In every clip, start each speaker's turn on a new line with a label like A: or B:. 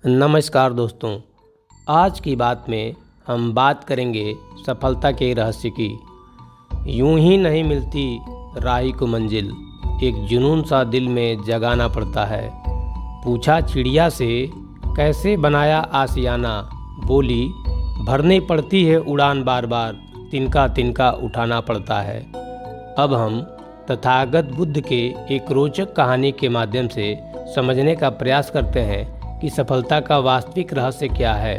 A: नमस्कार दोस्तों। आज की बात में हम बात करेंगे सफलता के रहस्य की। यूं ही नहीं मिलती राही को मंजिल, एक जुनून सा दिल में जगाना पड़ता है। पूछा चिड़िया से कैसे बनाया आशियाना, बोली भरनी पड़ती है उड़ान बार बार, तिनका तिनका उठाना पड़ता है। अब हम तथागत बुद्ध के एक रोचक कहानी के माध्यम से समझने का प्रयास करते हैं कि सफलता का वास्तविक रहस्य क्या है।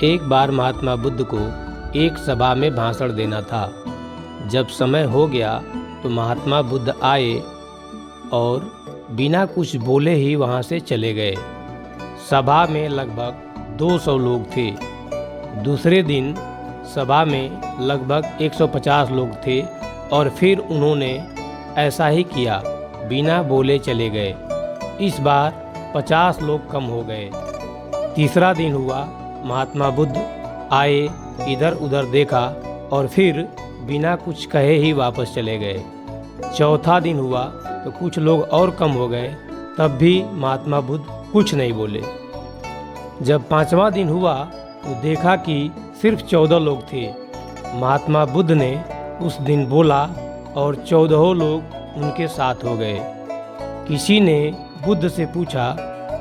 A: एक बार महात्मा बुद्ध को एक सभा में भाषण देना था। जब समय हो गया तो महात्मा बुद्ध आए और बिना कुछ बोले ही वहाँ से चले गए। सभा में लगभग 200 लोग थे। दूसरे दिन सभा में लगभग 150 लोग थे और फिर उन्होंने ऐसा ही किया, बिना बोले चले गए। इस बार 50 लोग कम हो गए। तीसरा दिन हुआ, महात्मा बुद्ध आए, इधर उधर देखा और फिर बिना कुछ कहे ही वापस चले गए। चौथा दिन हुआ तो कुछ लोग और कम हो गए, तब भी महात्मा बुद्ध कुछ नहीं बोले। जब पांचवा दिन हुआ तो देखा कि सिर्फ 14 लोग थे। महात्मा बुद्ध ने उस दिन बोला और 14 लोग उनके साथ हो गए। किसी ने बुद्ध से पूछा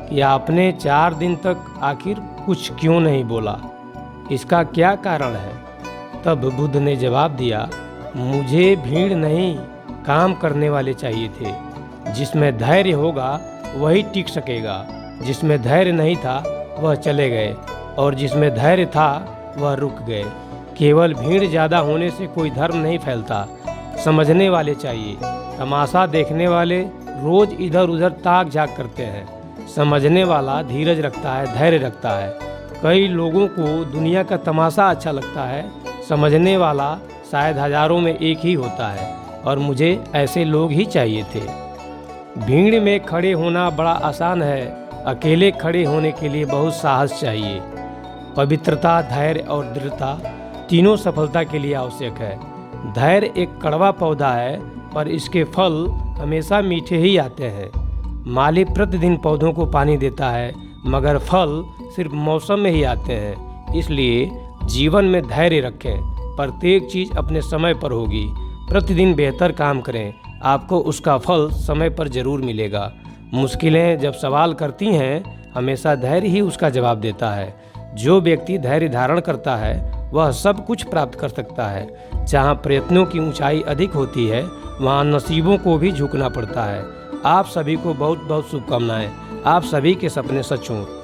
A: कि आपने 4 दिन तक आखिर कुछ क्यों नहीं बोला, इसका क्या कारण है? तब बुद्ध ने जवाब दिया, मुझे भीड़ नहीं, काम करने वाले चाहिए थे। जिसमें धैर्य होगा वही टिक सकेगा। जिसमें धैर्य नहीं था वह चले गए और जिसमें धैर्य था वह रुक गए। केवल भीड़ ज़्यादा होने से कोई धर्म नहीं फैलता। समझने वाले चाहिए। तमाशा देखने वाले रोज इधर उधर ताक झाक करते हैं। समझने वाला धीरज रखता है, धैर्य रखता है। कई लोगों को दुनिया का तमाशा अच्छा लगता है, समझने वाला शायद हजारों में एक ही होता है और मुझे ऐसे लोग ही चाहिए थे। भीड़ में खड़े होना बड़ा आसान है, अकेले खड़े होने के लिए बहुत साहस चाहिए। पवित्रता, धैर्य और दृढ़ता तीनों सफलता के लिए आवश्यक है। धैर्य एक कड़वा पौधा है पर इसके फल हमेशा मीठे ही आते हैं। माली प्रतिदिन पौधों को पानी देता है मगर फल सिर्फ मौसम में ही आते हैं। इसलिए जीवन में धैर्य रखें। प्रत्येक चीज़ अपने समय पर होगी। प्रतिदिन बेहतर काम करें, आपको उसका फल समय पर जरूर मिलेगा। मुश्किलें जब सवाल करती हैं, हमेशा धैर्य ही उसका जवाब देता है। जो व्यक्ति धैर्य धारण करता है वह सब कुछ प्राप्त कर सकता है। जहाँ प्रयत्नों की ऊंचाई अधिक होती है वहाँ नसीबों को भी झुकना पड़ता है। आप सभी को बहुत बहुत शुभकामनाएं। आप सभी के सपने सच हों।